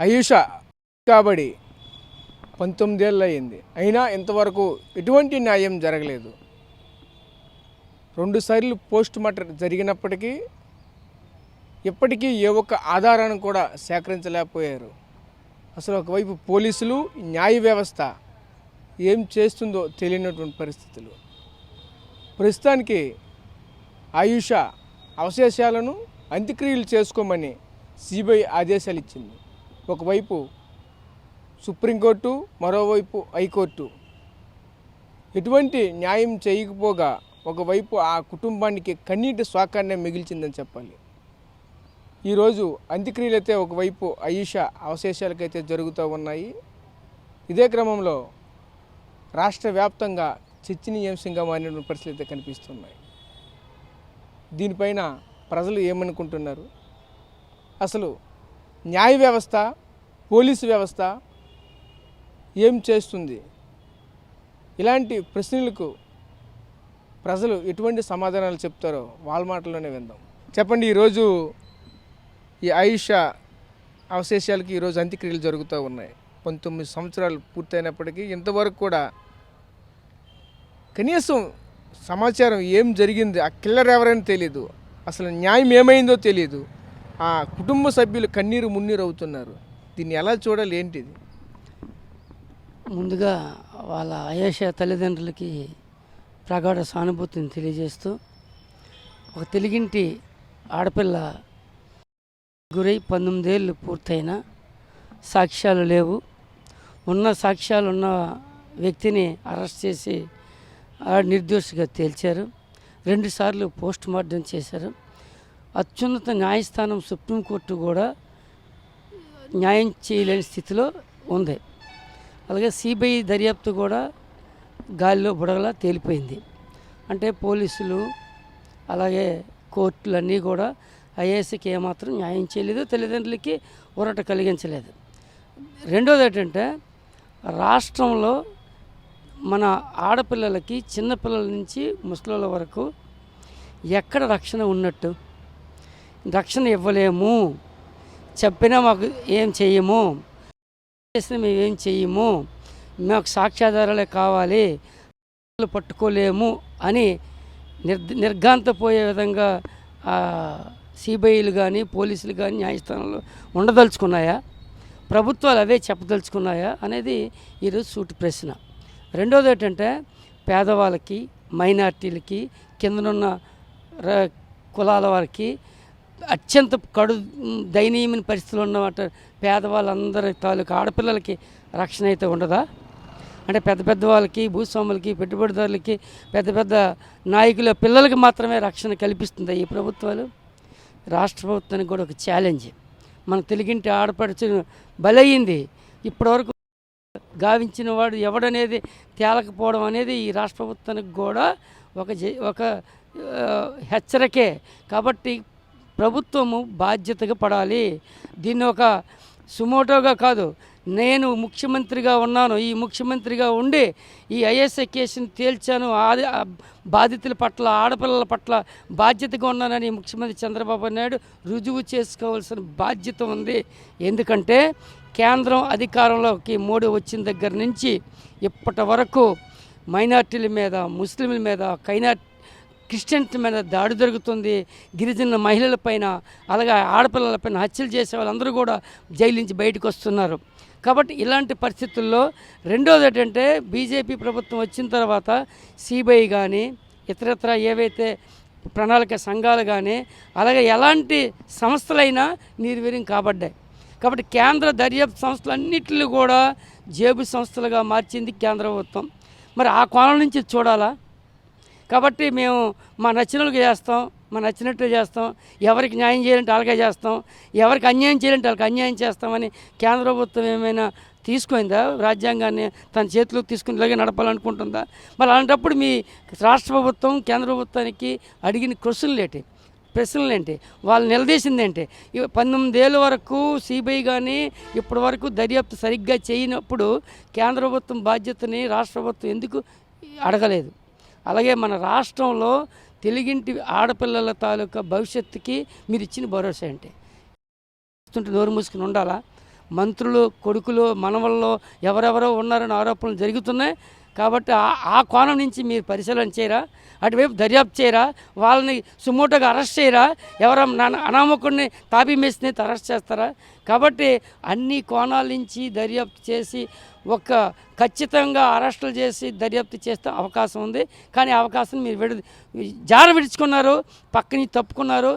ఆయుష కాబడి 19 ఏళ్ళు అయింది. అయినా ఇంతవరకు ఎటువంటి న్యాయం జరగలేదు. 2 సార్లు పోస్ట్ మార్టం జరిగినప్పటికీ ఇప్పటికీ ఏ ఒక్క ఆధారాన్ని కూడా సేకరించలేకపోయారు. అసలు ఒకవైపు పోలీసులు, న్యాయ వ్యవస్థ ఏం చేస్తుందో తెలియనటువంటి పరిస్థితులు. ప్రస్తుతానికి ఆయుష అవశేషాలను అంత్యక్రియలు చేసుకోమని సిబిఐ ఆదేశాలు ఇచ్చింది. ఒకవైపు సుప్రీంకోర్టు, మరోవైపు హైకోర్టు ఎటువంటి న్యాయం చేయకపోగా ఒకవైపు ఆ కుటుంబానికి కన్నీటి శోకాన్నే మిగిల్చిందని చెప్పాలి. ఈరోజు అంత్యక్రియలు అయితే ఒకవైపు ఆయుష అవశేషాలకైతే జరుగుతూ ఉన్నాయి. ఇదే క్రమంలో రాష్ట్ర వ్యాప్తంగా చర్చనీయాంశంగా మారిన పరిస్థితులు అయితే కనిపిస్తున్నాయి. దీనిపైన ప్రజలు ఏమనుకుంటున్నారు? అసలు న్యాయ వ్యవస్థ, పోలీసు వ్యవస్థ ఏం చేస్తుంది? ఇలాంటి ప్రశ్నలకు ప్రజలు ఎటువంటి సమాధానాలు చెప్తారో వాళ్ళ మాటల్లోనే విందాం. చెప్పండి, ఈరోజు ఈ ఆయుష అవశేషాలకి ఈరోజు అంత్యక్రియలు జరుగుతూ ఉన్నాయి. 19 సంవత్సరాలు పూర్తయినప్పటికీ ఇంతవరకు కూడా కనీసం సమాచారం ఏం జరిగింది, ఆ కిల్లర్ ఎవరైనా తెలియదు, అసలు న్యాయం ఏమైందో తెలియదు. ఆ కుటుంబ సభ్యులు కన్నీరు మున్నీరు అవుతున్నారు. దీన్ని ఎలా చూడాలి, ఏంటిది? ముందుగా వాళ్ళ ఆయుష తల్లిదండ్రులకి ప్రగాఢ సానుభూతిని తెలియజేస్తూ, ఒక తెలుగింటి ఆడపిల్ల గురై 19 ఏళ్ళు పూర్తయిన సాక్ష్యాలు లేవు. ఉన్న సాక్ష్యాలు ఉన్న వ్యక్తిని అరెస్ట్ చేసి నిర్దోషిగా తేల్చారు. 2 సార్లు పోస్ట్ మార్టం చేశారు. అత్యున్నత న్యాయస్థానం సుప్రీంకోర్టు కూడా న్యాయం చేయలేని స్థితిలో ఉంది. అలాగే సిబిఐ దర్యాప్తు కూడా గాలిలో బుడగలా తేలిపోయింది. అంటే పోలీసులు అలాగే కోర్టులన్నీ కూడా ఐఏఎస్కి ఏమాత్రం న్యాయం చేయలేదు, తల్లిదండ్రులకి ఊరట కలిగించలేదు. రెండోది ఏంటంటే, రాష్ట్రంలో మన ఆడపిల్లలకి చిన్నపిల్లల నుంచి ముసలోళ్ళ వరకు ఎక్కడ రక్షణ ఉన్నట్టు? రక్షణ ఇవ్వలేము, చెప్పినా మాకు ఏం చెయ్యము, చేసినా మేమేం చెయ్యము, మాకు సాక్ష్యాధారాలే కావాలి, పట్టుకోలేము అని నిర్ఘాంతపోయే విధంగా సిబిఐలు కానీ పోలీసులు కానీ న్యాయస్థానంలో ఉండదలుచుకున్నాయా? ప్రభుత్వాలు అవే చెప్పదలుచుకున్నాయా అనేది ఈరోజు సూటి ప్రశ్న. రెండోది ఏంటంటే, పేదవాళ్ళకి, మైనార్టీలకి, కిందనున్న కులాల వారికి అత్యంత దయనీయమైన పరిస్థితులు ఉన్నమాట పేదవాళ్ళందరి తాలూకు ఆడపిల్లలకి రక్షణ అయితే ఉండదా? అంటే పెద్ద పెద్ద వాళ్ళకి, భూస్వాములకి, పెట్టుబడిదారులకి, పెద్ద పెద్ద నాయకుల పిల్లలకి మాత్రమే రక్షణ కల్పిస్తుంది ఈ ప్రభుత్వాలు. రాష్ట్ర ప్రభుత్వానికి కూడా ఒక ఛాలెంజ్. మన తెలుగింటి ఆడపడుచు బలయ్యింది, ఇప్పటివరకు గావించిన వాడు ఎవడనేది తేలకపోవడం అనేది ఈ రాష్ట్ర ప్రభుత్వానికి కూడా ఒక హెచ్చరికే. కాబట్టి ప్రభుత్వము బాధ్యతగా పడాలి. దీన్ని ఒక సుమోటోగా కాదు, నేను ముఖ్యమంత్రిగా ఉన్నాను, ఈ ముఖ్యమంత్రిగా ఉండి ఈ ఐఎస్ఐ కేసుని తేల్చాను, బాధితుల పట్ల, ఆడపిల్లల పట్ల బాధ్యతగా ఉన్నానని ముఖ్యమంత్రి చంద్రబాబు నాయుడు రుజువు చేసుకోవాల్సిన బాధ్యత ఉంది. ఎందుకంటే కేంద్రం అధికారంలోకి మోడీ వచ్చిన దగ్గర నుంచి ఇప్పటి వరకు మైనార్టీల మీద, ముస్లింల మీద, క్రిస్టియన్స్ మీద దాడి జరుగుతుంది. గిరిజన మహిళలపైన, అలాగే ఆడపిల్లలపైన హత్యలు చేసే వాళ్ళందరూ కూడా జైలు నుంచి బయటకు వస్తున్నారు. కాబట్టి ఇలాంటి పరిస్థితుల్లో రెండోది ఏంటంటే, బీజేపీ ప్రభుత్వం వచ్చిన తర్వాత సిబిఐ కానీ ఇతరత్ర ఏవైతే ప్రణాళిక సంఘాలు కానీ అలాగే ఎలాంటి సంస్థలైనా నిర్వీర్యం కాబడ్డాయి. కాబట్టి కేంద్ర దర్యాప్తు సంస్థలన్నింటినీ కూడా జేబు సంస్థలుగా మార్చింది కేంద్ర ప్రభుత్వం. మరి ఆ కోణం నుంచి చూడాలా? కాబట్టి మేము మా నచ్చినట్లుగా చేస్తాం, మా నచ్చినట్టు చేస్తాం, ఎవరికి న్యాయం చేయాలంటే అలాగే చేస్తాం, ఎవరికి అన్యాయం చేయాలంటే వాళ్ళకి అన్యాయం చేస్తామని కేంద్ర ప్రభుత్వం ఏమైనా తీసుకుందా? రాజ్యాంగాన్ని తన చేతిలోకి తీసుకుని ఇలాగే నడపాలనుకుంటుందా? మరి అలాంటప్పుడు మీ రాష్ట్ర ప్రభుత్వం కేంద్ర ప్రభుత్వానికి అడిగిన ప్రశ్నలు ఏంటి? వాళ్ళు నిలదీసింది ఏంటి? 19 ఏళ్ళ వరకు సిబిఐ కానీ ఇప్పటి వరకు దర్యాప్తు సరిగ్గా చేయనప్పుడు కేంద్ర ప్రభుత్వం బాధ్యతని రాష్ట్ర ప్రభుత్వం ఎందుకు అడగలేదు? అలాగే మన రాష్ట్రంలో తెలుగింటి ఆడపిల్లల తాలూకా భవిష్యత్తుకి మీరు ఇచ్చిన భరోసా ఏంటి? నోరు మూసుకుని ఉండాలా? మంత్రులు కొడుకులు మనవల్లో ఎవరెవరో ఉన్నారని ఆరోపణలు జరుగుతున్నాయి. కాబట్టి ఆ కోణం నుంచి మీరు పరిశీలన చేయరా? అటువైపు దర్యాప్తు చేయరా? వాళ్ళని సుమోటోగా అరెస్ట్ చేయరా? ఎవరో అనామకుడిని తాపీ మేస్ని అరెస్ట్ చేస్తారా? కాబట్టి అన్ని కోణాల నుంచి దర్యాప్తు చేసి ఒక ఖచ్చితంగా అరెస్టులు చేసి దర్యాప్తు చేస్తే అవకాశం ఉంది. కానీ అవకాశం మీరు జార విడుచుకున్నారు, పక్కని తప్పుకున్నారు.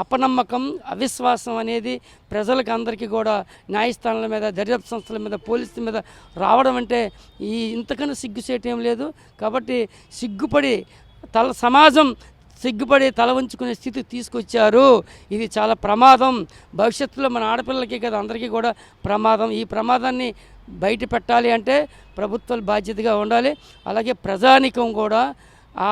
అపనమ్మకం, అవిశ్వాసం అనేది ప్రజలకు అందరికీ కూడా న్యాయస్థానాల మీద, దర్యాప్తు సంస్థల మీద, పోలీసుల మీద రావడం అంటే ఇంతకన్నా సిగ్గుసేటు ఏం లేదు. కాబట్టి సిగ్గుపడి సమాజం సిగ్గుపడి తల వంచుకునే స్థితికి తీసుకొచ్చారు. ఇది చాలా ప్రమాదం. భవిష్యత్తులో మన ఆడపిల్లలకి కదా అందరికీ కూడా ప్రమాదం. ఈ ప్రమాదాన్ని బయట పెట్టాలి అంటే ప్రభుత్వాలు బాధ్యతగా ఉండాలి. అలాగే ప్రజానికం కూడా ఆ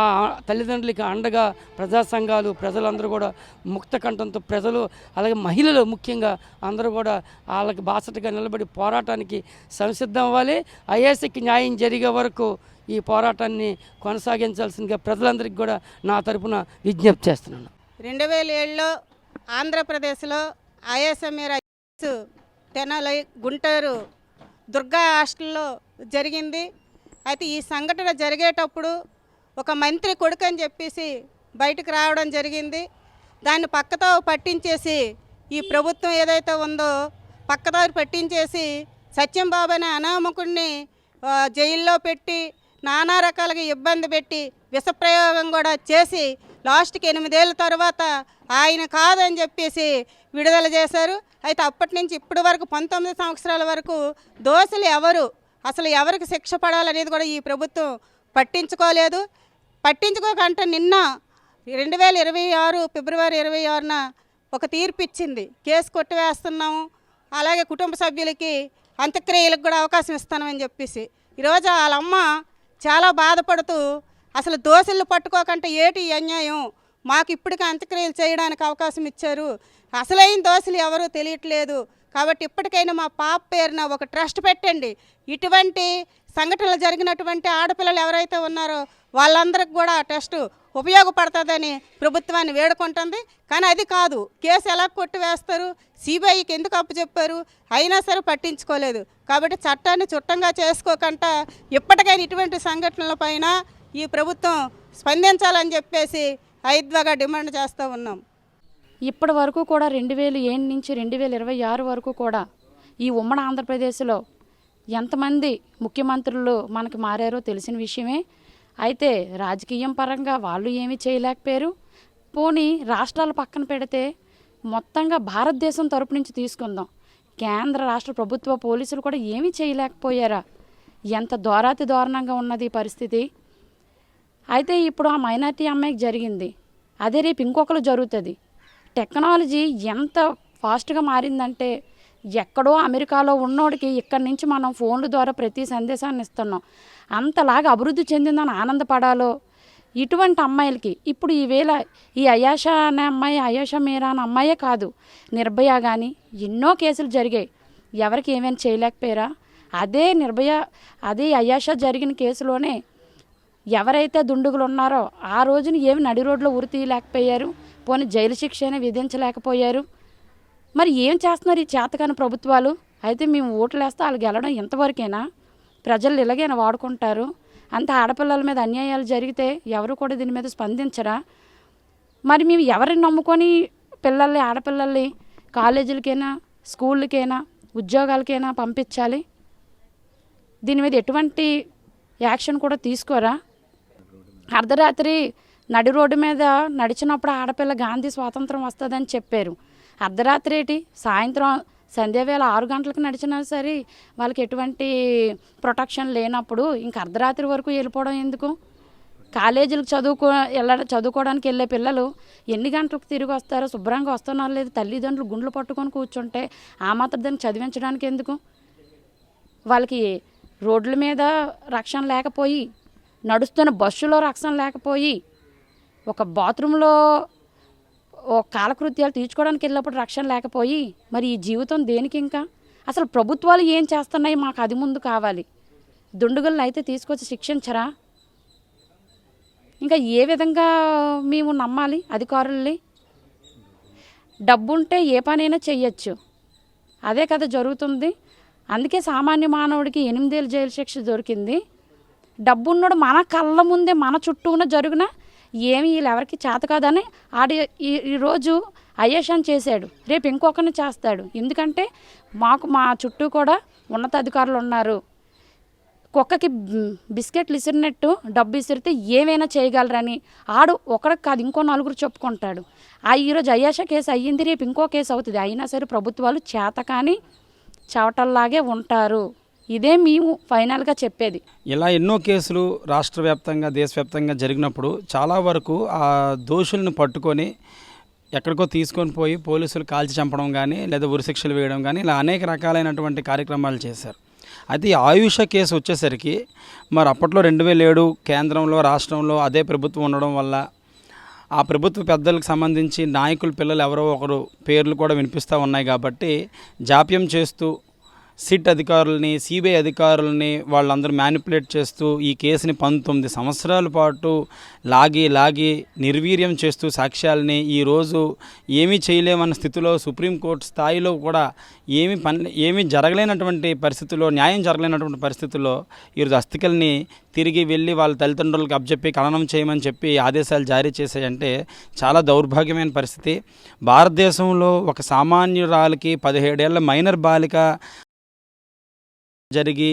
తల్లిదండ్రులకి అండగా ప్రజా సంఘాలు, ప్రజలందరూ కూడా ముక్త కంఠంతో ప్రజలు, అలాగే మహిళలు ముఖ్యంగా అందరూ కూడా వాళ్ళకి బాసటగా నిలబడి పోరాటానికి సంసిద్ధం అవ్వాలి. ఐఏఎస్కి న్యాయం జరిగే వరకు ఈ పోరాటాన్ని కొనసాగించాల్సిందిగా ప్రజలందరికీ కూడా నా తరపున విజ్ఞప్తి చేస్తున్నాను. 2007లో ఆంధ్రప్రదేశ్లో ఐఎస్ఎంఏర్ తెనాలి గుంటూరు దుర్గా హాస్టల్లో జరిగింది. అయితే ఈ సంఘటన జరిగేటప్పుడు ఒక మంత్రి కొడుకు అని చెప్పేసి బయటకు రావడం జరిగింది. దాన్ని పక్కతో పట్టించేసి ఈ ప్రభుత్వం ఏదైతే ఉందో పక్కదారి పట్టించేసి సత్యంబాబు అనే అనామకుడిని జైల్లో పెట్టి నానా రకాలుగా ఇబ్బంది పెట్టి విషప్రయోగం కూడా చేసి లాస్ట్కి 8 ఏళ్ళ తర్వాత ఆయన కాదని చెప్పేసి విడుదల చేశారు. అయితే అప్పటి నుంచి ఇప్పటి వరకు 19 సంవత్సరాల వరకు దోషులు ఎవరు, అసలు ఎవరికి శిక్ష పడాలనేది కూడా ఈ ప్రభుత్వం పట్టించుకోలేదు. పట్టించుకోకంటే నిన్న 2026 ఫిబ్రవరి 26న ఒక తీర్పు ఇచ్చింది. కేసు కొట్టివేస్తున్నాము, అలాగే కుటుంబ సభ్యులకి అంత్యక్రియలకు కూడా అవకాశం ఇస్తామని చెప్పేసి. ఈరోజు వాళ్ళమ్మ చాలా బాధపడుతూ అసలు దోషులను పట్టుకోకంటే ఏటి అన్యాయం, మాకు ఇప్పటికీ అంత్యక్రియలు చేయడానికి అవకాశం ఇచ్చారు, అసలైన దోషులు ఎవరూ తెలియట్లేదు, కాబట్టి ఇప్పటికైనా మా పాప పేరున ఒక ట్రస్ట్ పెట్టండి, ఇటువంటి సంఘటనలు జరిగినటువంటి ఆడపిల్లలు ఎవరైతే ఉన్నారో వాళ్ళందరికి కూడా ఆ ట్రస్ట్ ఉపయోగపడుతుందని ప్రభుత్వాన్ని వేడుకుంటుంది. కానీ అది కాదు, కేసు ఎలా కొట్టివేస్తారు, సిబిఐకి ఎందుకు అప్పచెప్పారు, అయినా సరే పట్టించుకోలేదు. కాబట్టి చట్టాన్ని చుట్టంగా చేసుకోకుండా ఇప్పటికైనా ఇటువంటి సంఘటనలపైన ఈ ప్రభుత్వం స్పందించాలని చెప్పేసి ఐద్వాగా డిమాండ్ చేస్తూ ఉన్నాం. ఇప్పటి వరకు కూడా 2007 నుంచి 2026 వరకు కూడా ఈ ఉమ్మడి ఆంధ్రప్రదేశ్లో ఎంతమంది ముఖ్యమంత్రులు మనకు మారారో తెలిసిన విషయమే. అయితే రాజకీయం పరంగా వాళ్ళు ఏమీ చేయలేకపోయారు. పోనీ రాష్ట్రాలు పక్కన పెడితే మొత్తంగా భారతదేశం తరపు నుంచి తీసుకుందాం, కేంద్ర రాష్ట్ర ప్రభుత్వ పోలీసులు కూడా ఏమీ చేయలేకపోయారా? ఎంత దారుణంగా ఉన్నది ఈ పరిస్థితి. అయితే ఇప్పుడు ఆ మైనార్టీ అమ్మాయికి జరిగింది, అదే రేపు ఇంకొకరు జరుగుతుంది. టెక్నాలజీ ఎంత ఫాస్ట్గా మారిందంటే ఎక్కడో అమెరికాలో ఉన్నోడికి ఇక్కడి నుంచి మనం ఫోన్ల ద్వారా ప్రతి సందేశాన్ని ఇస్తున్నాం. అంతలాగా అభివృద్ధి చెందిందని ఆనందపడాలో ఇటువంటి అమ్మాయిలకి ఇప్పుడు ఈవేళ ఈ అయాషా అనే అమ్మాయి, అయాషా మీరా అనే అమ్మాయే కాదు, నిర్భయ కానీ ఎన్నో కేసులు జరిగాయి. ఎవరికి ఏమైనా చేయలేకపోయారా? అదే నిర్భయ, అదే అయాషా జరిగిన కేసులోనే ఎవరైతే దుండుగులు ఉన్నారో ఆ రోజున ఏమి నడి రోడ్లో ఉరి తీయలేకపోయారు, పోనీ జైలు శిక్ష అయినా విధించలేకపోయారు. మరి ఏం చేస్తున్నారు ఈ చేతకాని ప్రభుత్వాలు? అయితే మేము ఓట్లు వేస్తే వాళ్ళు గెలవడం ఎంతవరకైనా? ప్రజలు ఇలాగైనా వాడుకుంటారు. అంత ఆడపిల్లల మీద అన్యాయాలు జరిగితే ఎవరు కూడా దీని మీద స్పందించరా? మరి మేము ఎవరిని నమ్ముకొని పిల్లల్ని, ఆడపిల్లల్ని కాలేజీలకైనా, స్కూళ్ళకైనా, ఉద్యోగాలకైనా పంపించాలి? దీని మీద ఎటువంటి యాక్షన్ కూడా తీసుకోరా? అర్ధరాత్రి నడి రోడ్డు మీద నడిచినప్పుడు ఆడపిల్ల గాంధీ స్వాతంత్రం వస్తుందని చెప్పారు. అర్ధరాత్రి ఏంటి, సాయంత్రం సంధ్యావేళ 6 గంటలకు నడిచినా సరే వాళ్ళకి ఎటువంటి ప్రొటెక్షన్ లేనప్పుడు ఇంక అర్ధరాత్రి వరకు వెళ్ళిపోవడం ఎందుకు? కాలేజీలకు చదువుకోవడానికి వెళ్ళే పిల్లలు ఎన్ని గంటలకు తిరిగి వస్తారో, శుభ్రంగా వస్తున్నారో లేదు తల్లిదండ్రులు గుండ్లు పట్టుకొని కూర్చుంటే ఆ మాత్రం దాన్ని చదివించడానికి ఎందుకు? వాళ్ళకి రోడ్ల మీద రక్షణ లేకపోయి, నడుస్తున్న బస్సులో రక్షణ లేకపోయి, ఒక బాత్రూంలో కాలకృత్యాలు తీర్చుకోవడానికి వెళ్ళినప్పుడు రక్షణ లేకపోయి మరి ఈ జీవితం దేనికి? ఇంకా అసలు ప్రభుత్వాలు ఏం చేస్తున్నాయి? మాకు అది ముందు కావాలి. దుండుగులను అయితే తీసుకొచ్చి శిక్షించరా? ఇంకా ఏ విధంగా మేము నమ్మాలి అధికారుల్ని? డబ్బుంటే ఏ పనైనా చెయ్యొచ్చు, అదే కదా జరుగుతుంది. అందుకే సామాన్య మానవుడికి 8 ఏళ్ళు జైలు శిక్ష దొరికింది. డబ్బున్నోడు మన కళ్ళ ముందే మన చుట్టూ ఉన్న జరిగిన ఏమి వీళ్ళు ఎవరికి చేత కాదని ఆడి ఈరోజు అయ్యేషన్ చేశాడు, రేపు ఇంకొకరిని చేస్తాడు. ఎందుకంటే మా చుట్టూ కూడా ఉన్నతాధికారులు ఉన్నారు. కుక్కకి బిస్కెట్లు ఇసిరినట్టు డబ్బు ఇసిరితే ఏమైనా చేయగలరని ఆడు ఒకరికి కాదు ఇంకో 4 చెప్పుకుంటాడు. ఈరోజు అయ్యాష కేసు అయ్యింది, రేపు ఇంకో కేసు అవుతుంది. అయినా సరే ప్రభుత్వాలు చేత కానీ చవటల్లాగే ఉంటారు. ఇదే మేము ఫైనల్గా చెప్పేది. ఇలా ఎన్నో కేసులు రాష్ట్ర వ్యాప్తంగా దేశవ్యాప్తంగా జరిగినప్పుడు చాలా వరకు ఆ దోషులను పట్టుకొని ఎక్కడికో తీసుకొని పోయి పోలీసులు కాల్చి చంపడం కానీ లేదా ఉరిశిక్షలు వేయడం కానీ ఇలా అనేక రకాలైనటువంటి కార్యక్రమాలు చేశారు. అయితే ఈ ఆయుష కేసు వచ్చేసరికి మరి అప్పట్లో 2007 కేంద్రంలో రాష్ట్రంలో అదే ప్రభుత్వం ఉండడం వల్ల ఆ ప్రభుత్వ పెద్దలకు సంబంధించి నాయకుల పిల్లలు ఎవరో ఒకరు పేర్లు కూడా వినిపిస్తూ ఉన్నాయి కాబట్టి జాప్యం చేస్తూ సిట్ అధికారులని సిబిఐ అధికారులని వాళ్ళందరూ మ్యానిపులేట్ చేస్తూ ఈ కేసుని 19 సంవత్సరాల పాటు లాగి నిర్వీర్యం చేస్తూ సాక్ష్యాలని ఈరోజు ఏమీ చేయలేమన్న స్థితిలో సుప్రీంకోర్టు స్థాయిలో కూడా ఏమీ జరగలేనటువంటి పరిస్థితుల్లో న్యాయం జరగలేనటువంటి పరిస్థితుల్లో ఈరోజు అస్థికల్ని తిరిగి వెళ్ళి వాళ్ళ తల్లిదండ్రులకు అప్పచెప్పి ఖననం చేయమని చెప్పి ఆదేశాలు జారీ చేశాయంటే చాలా దౌర్భాగ్యమైన పరిస్థితి. భారతదేశంలో ఒక సామాన్యురాలకి 17 ఏళ్ల మైనర్ బాలిక జరిగి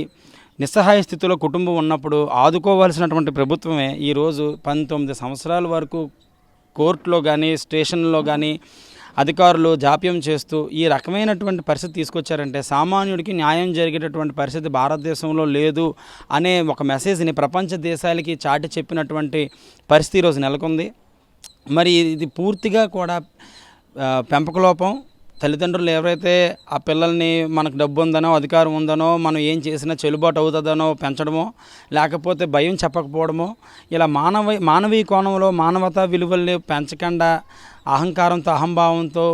నిస్సహాయ స్థితిలో కుటుంబం ఉన్నప్పుడు ఆదుకోవాల్సినటువంటి ప్రభుత్వమే ఈరోజు 19 సంవత్సరాల వరకు కోర్టులో కానీ స్టేషన్లో కానీ అధికారులు జాప్యం చేస్తూ ఈ రకమైనటువంటి పరిస్థితి తీసుకొచ్చారంటే సామాన్యుడికి న్యాయం జరిగేటటువంటి పరిస్థితి భారతదేశంలో లేదు అనే ఒక మెసేజ్ని ప్రపంచ దేశాలకి చాటి చెప్పినటువంటి పరిస్థితి ఈరోజు నెలకొంది. మరి ఇది పూర్తిగా కూడా పెంపకలోపం. తల్లిదండ్రులు ఎవరైతే ఆ పిల్లల్ని మనకు డబ్బు ఉందనో అధికారం ఉందనో మనం ఏం చేసినా చెల్లుబాటు అవుతుందనో పెంచడమో లేకపోతే భయం చెప్పకపోవడమో ఇలా మానవీయ కోణంలో మానవతా విలువల్ని పెంచకుండా అహంకారంతో అహంభావంతో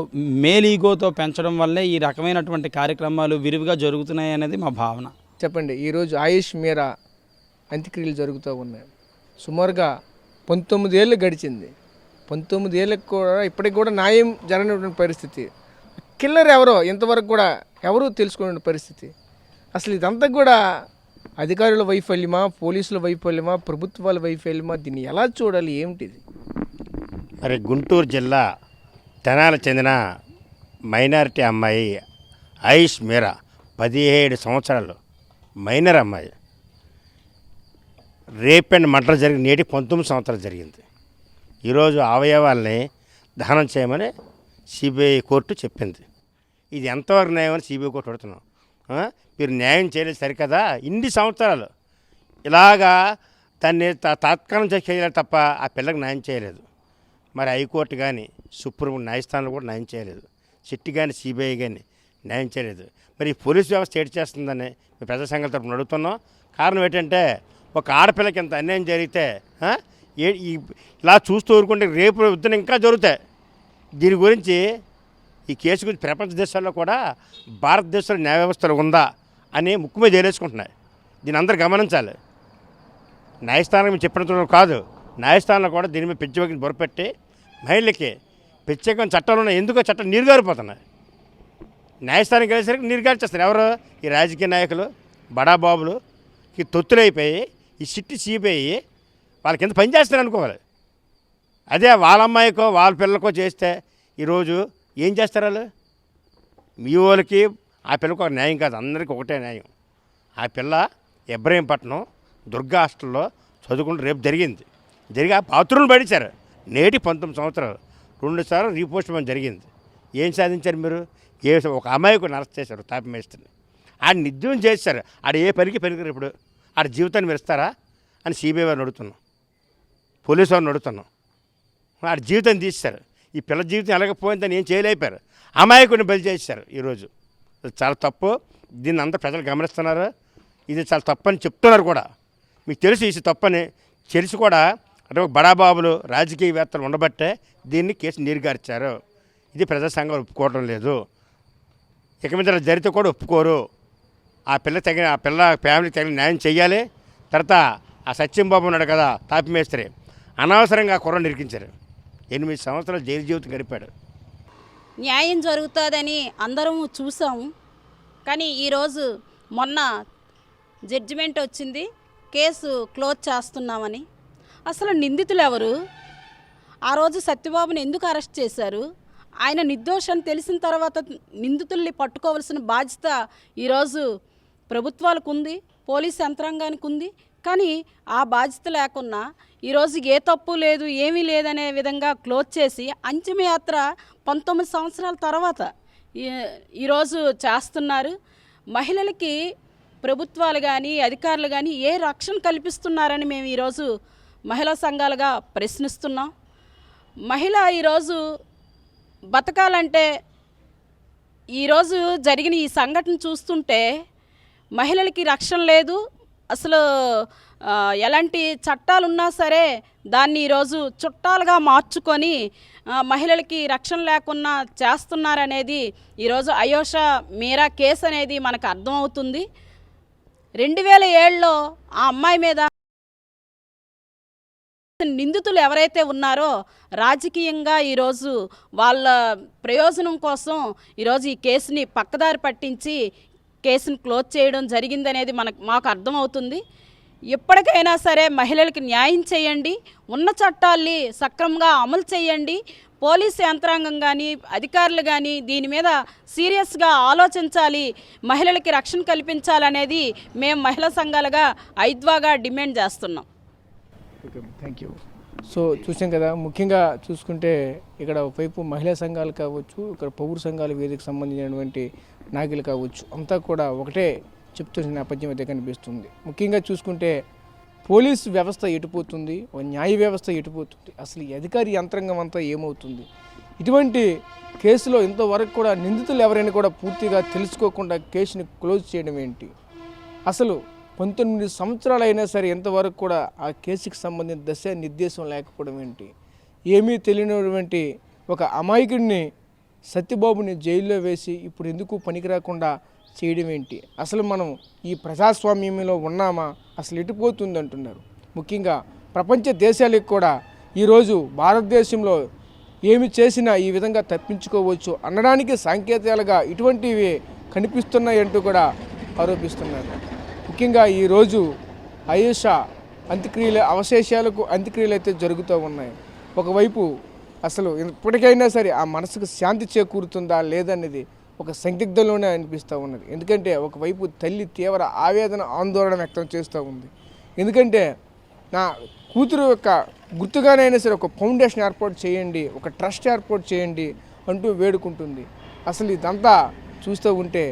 మేలీగోతో పెంచడం వల్లే ఈ రకమైనటువంటి కార్యక్రమాలు విరివిగా జరుగుతున్నాయి అనేది మా భావన. చెప్పండి, ఈరోజు ఆయుష్ మీరా అంత్యక్రియలు జరుగుతూ ఉన్నాయి. సుమారుగా 19 ఏళ్ళు గడిచింది. 19 ఏళ్ళకి కూడా ఇప్పటికి కూడా న్యాయం జరగనటువంటి పరిస్థితి. కిల్లర్ ఎవరో ఇంతవరకు కూడా ఎవరూ తెలుసుకునే పరిస్థితి. అసలు ఇదంతా కూడా అధికారుల వైఫల్యమా, పోలీసుల వైఫల్యమా, ప్రభుత్వాల వైఫల్యమా? దీన్ని ఎలా చూడాలి, ఏమిటిది? మరి గుంటూరు జిల్లా తెనాలి చెందిన మైనారిటీ అమ్మాయి ఆయుష్ మీరా 17 సంవత్సరాలు మైనర్ అమ్మాయి రేప్ అండ్ మర్డర్ జరిగి నేటి 19 సంవత్సరాలు జరిగింది. ఈరోజు అవయవాల్ని దహనం చేయమని సిబిఐ కోర్టు చెప్పింది. ఇది ఎంతవరకు న్యాయం అని సిబిఐ కోర్టు అడుగుతున్నాం. మీరు న్యాయం చేయలేదు సరికదా, ఇన్ని సంవత్సరాలు ఇలాగా దాన్ని తాత్కాలం చేయలేదు తప్ప ఆ పిల్లకి న్యాయం చేయలేదు. మరి హైకోర్టు కానీ సుప్రీం న్యాయస్థానంలో కూడా న్యాయం చేయలేదు. సిట్ కానీ సిబిఐ కానీ న్యాయం చేయలేదు. మరి ఈ పోలీస్ వ్యవస్థ ఏడు చేస్తుందని మేము ప్రజా సంఘాల తరపున అడుగుతున్నాం. కారణం ఏంటంటే ఒక ఆడపిల్లకి ఎంత అన్యాయం జరిగితే ఇలా చూస్తూ ఊరుకుంటే రేపు యుద్ధం ఇంకా జరుగుతాయి. దీని గురించి ఈ కేసు గురించి ప్రపంచ దేశాల్లో కూడా భారతదేశంలో న్యాయ వ్యవస్థలు ఉందా అని ముక్కు మీద ఏలేసుకుంటున్నాయి. దీన్ని అందరూ గమనించాలి. న్యాయస్థానం మేము చెప్పినంత కాదు, న్యాయస్థానంలో కూడా దీని మీద ప్రత్యేకంగా బొరపెట్టి మహిళలకి ప్రత్యేకమైన చట్టాలు ఉన్నాయి. ఎందుకో చట్టం నీరుగారిపోతున్నాయి. న్యాయస్థానానికి వెళ్ళేసరికి నీరుగారిచేస్తారు ఎవరు? ఈ రాజకీయ నాయకులు, బడాబాబులు తొత్తులైపోయి ఈ సిట్టి సిబిఐ వాళ్ళ కింద పనిచేస్తారు అనుకోవాలి. అదే వాళ్ళ అమ్మాయికో వాళ్ళ పిల్లలకో చేస్తే ఈరోజు ఏం చేస్తారు వాళ్ళు? మీ వాళ్ళకి ఆ పిల్లకు ఒక న్యాయం కాదు, అందరికీ ఒకటే న్యాయం. ఆ పిల్ల ఇబ్రహీంపట్నం దుర్గా హాస్టల్లో చదువుకుంటూ రేపు జరిగి ఆ బాత్రూమ్లు పడిచారు. నేటి 19 సంవత్సరాలు 2 సార్లు రీపోస్ట్మెంట్ జరిగింది. ఏం సాధించారు మీరు? ఒక అమ్మాయికి అరెస్ట్ చేశారు, తాపి మేస్త్రిని. ఆడ నిర్ద్యం చేశారు. ఆడ ఏ పనికి పనికిరు. ఇప్పుడు ఆడ జీవితాన్ని మెరుస్తారా అని సిబిఐ వారిని అడుగుతున్నాం, పోలీసు వారిని అడుగుతున్నాం. ఆడ జీవితాన్ని తీశారు. ఈ పిల్ల జీవితం ఎలాగపోయిందని ఏం చేయలేపారు. అమాయకుని బలి చేశారు. ఈరోజు చాలా తప్పు. దీన్ని అందరూ ప్రజలు గమనిస్తున్నారు. ఇది చాలా తప్పని చెప్తున్నారు కూడా. మీకు తెలుసు ఇది తప్పని తెలిసి కూడా అంటే ఒక బడాబాబులు రాజకీయవేత్తలు ఉండబట్టే దీన్ని కేసు నీరుగార్చారు. ఇది ప్రజా సంఘాలు ఒప్పుకోవడం లేదు. ఇక మీద జరిగితే కూడా ఒప్పుకోరు. ఆ పిల్ల ఫ్యామిలీకి తగిన న్యాయం చెయ్యాలి. తర్వాత ఆ సత్యంబాబు ఉన్నాడు కదా తాపి మేస్త్రి, అనవసరంగా కుర్రను ఇరికించారు. 8 సంవత్సరాలు జైలు జీవితం గడిపాడు. న్యాయం జరుగుతుందని అందరం చూసాము. కానీ ఈరోజు మొన్న జడ్జిమెంట్ వచ్చింది, కేసు క్లోజ్ చేస్తున్నామని. అసలు నిందితులు ఎవరు? ఆ రోజు సత్యబాబుని ఎందుకు అరెస్ట్ చేశారు? ఆయన నిర్దోషని తెలిసిన తర్వాత నిందితుల్ని పట్టుకోవాల్సిన బాధ్యత ఈరోజు ప్రభుత్వాలకు ఉంది, పోలీస్ యంత్రాంగానికి ఉంది. కానీ ఆ బాధ్యత లేకున్నా ఈరోజు ఏ తప్పు లేదు, ఏమీ లేదనే విధంగా క్లోజ్ చేసి అంతిమయాత్ర 19 సంవత్సరాల తర్వాత ఈరోజు చేస్తున్నారు. మహిళలకి ప్రభుత్వాలు కానీ అధికారులు కానీ ఏ రక్షణ కల్పిస్తున్నారని మేము ఈరోజు మహిళా సంఘాలుగా ప్రశ్నిస్తున్నాం. మహిళ ఈరోజు బతకాలంటే ఈరోజు జరిగిన ఈ సంఘటన చూస్తుంటే మహిళలకి రక్షణ లేదు. అసలు ఎలాంటి చట్టాలు ఉన్నా సరే దాన్ని ఈరోజు చుట్టాలుగా మార్చుకొని మహిళలకి రక్షణ లేకుండా చేస్తున్నారనేది ఈరోజు అయోషా మీరా కేసు అనేది మనకు అర్థమవుతుంది. 2007లో ఆ అమ్మాయి మీద నిందితులు ఎవరైతే ఉన్నారో రాజకీయంగా ఈరోజు వాళ్ళ ప్రయోజనం కోసం ఈరోజు ఈ కేసుని పక్కదారి పట్టించి కేసును క్లోజ్ చేయడం జరిగిందనేది మాకు అర్థమవుతుంది. ఎప్పటికైనా సరే మహిళలకు న్యాయం చేయండి, ఉన్న చట్టాల్ని సక్రమంగా అమలు చేయండి. పోలీసు యంత్రాంగం కానీ అధికారులు కానీ దీని మీద సీరియస్గా ఆలోచించాలి, మహిళలకి రక్షణ కల్పించాలనేది మేము మహిళా సంఘాలుగా ఐద్వాగా డిమాండ్ చేస్తున్నాం. Okay, thank you. సో చూసాం కదా, ముఖ్యంగా చూసుకుంటే ఇక్కడ ఒకవైపు మహిళా సంఘాలు కావచ్చు, ఇక్కడ పౌర సంఘాల వేదికకు సంబంధించినటువంటి నాయకులు కావచ్చు, అంతా కూడా ఒకటే చెప్తున్న నేపథ్యం అయితే కనిపిస్తుంది. ముఖ్యంగా చూసుకుంటే పోలీసు వ్యవస్థ ఎటుపోతుంది, న్యాయ వ్యవస్థ ఎటుపోతుంది, అసలు ఈ అధికారి యంత్రాంగం అంతా ఏమవుతుంది? ఇటువంటి కేసులో ఇంతవరకు కూడా నిందితులు ఎవరైనా కూడా పూర్తిగా తెలుసుకోకుండా కేసుని క్లోజ్ చేయడం ఏంటి? అసలు 19 సంవత్సరాలు అయినా సరే ఇంతవరకు కూడా ఆ కేసుకి సంబంధించిన దశ నిర్దేశం లేకపోవడం ఏంటి? ఏమీ తెలియనటువంటి ఒక అమాయకుడిని సత్యబాబుని జైల్లో వేసి ఇప్పుడు ఎందుకు పనికిరాకుండా చేయడం ఏంటి? అసలు మనం ఈ ప్రజాస్వామ్యంలో ఉన్నామా? అసలు ఎటుపోతుంది అంటున్నారు. ముఖ్యంగా ప్రపంచ దేశాలకు కూడా ఈరోజు భారతదేశంలో ఏమి చేసినా ఈ విధంగా తప్పించుకోవచ్చు అనడానికి సంకేతాలుగా ఇటువంటివి కనిపిస్తున్నాయంటూ కూడా ఆరోపిస్తున్నారు. ముఖ్యంగా ఈరోజు అయేషా అంత్యక్రియలు అయితే జరుగుతూ ఉన్నాయి. ఒకవైపు అసలు ఇప్పటికైనా సరే ఆ మనసుకు శాంతి చేకూరుతుందా లేదనేది ఒక సందిగ్ధంలోనే అనిపిస్తూ ఉన్నది. ఎందుకంటే ఒకవైపు తల్లి తీవ్ర ఆవేదన ఆందోళన వ్యక్తం చేస్తూ ఉంది. ఎందుకంటే నా కూతురు యొక్క గుర్తుగానైనా సరే ఒక ఫౌండేషన్ ఏర్పాటు చేయండి, ఒక ట్రస్ట్ ఏర్పాటు చేయండి అంటూ వేడుకుంటుంది. అసలు ఇదంతా చూస్తూ ఉంటే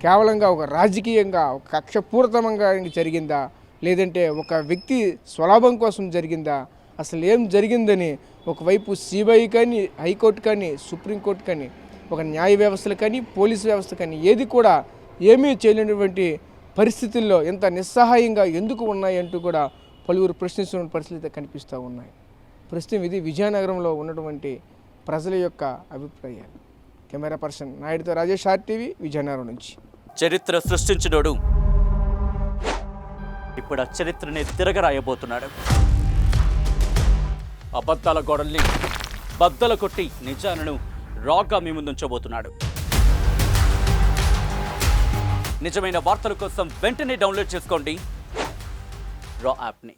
కేవలంగా ఒక రాజకీయంగా ఒక కక్షపూరితంగా జరిగిందా, లేదంటే ఒక వ్యక్తి స్వలాభం కోసం జరిగిందా, అసలు ఏం జరిగిందని ఒకవైపు సిబిఐ కానీ, హైకోర్టు కానీ, సుప్రీంకోర్టు కానీ, ఒక న్యాయ వ్యవస్థలు కానీ, పోలీసు వ్యవస్థ కానీ ఏది కూడా ఏమీ చేయలేనటువంటి పరిస్థితుల్లో ఎంత నిస్సహాయంగా ఎందుకు ఉన్నాయంటూ కూడా పలువురు ప్రశ్నిస్తున్న పరిస్థితులు కనిపిస్తూ ఉన్నాయి. ప్రస్తుతం ఇది విజయనగరంలో ఉన్నటువంటి ప్రజల యొక్క అభిప్రాయాలు. కెమెరా పర్సన్ నాయుడుతో రాజేష్, RTV, విజయనగరం నుంచి. చరిత్ర సృష్టించినోడు ఇప్పుడు ఆ చరిత్రని తిరగరాయబోతున్నాడు. అబద్ధాల గోడల్ని బద్దలు కొట్టి నిజాలను రాగా మీ ముందుంచబోతున్నాడు. నిజమైన వార్తల కోసం వెంటనే డౌన్లోడ్ చేసుకోండి రా యాప్ని.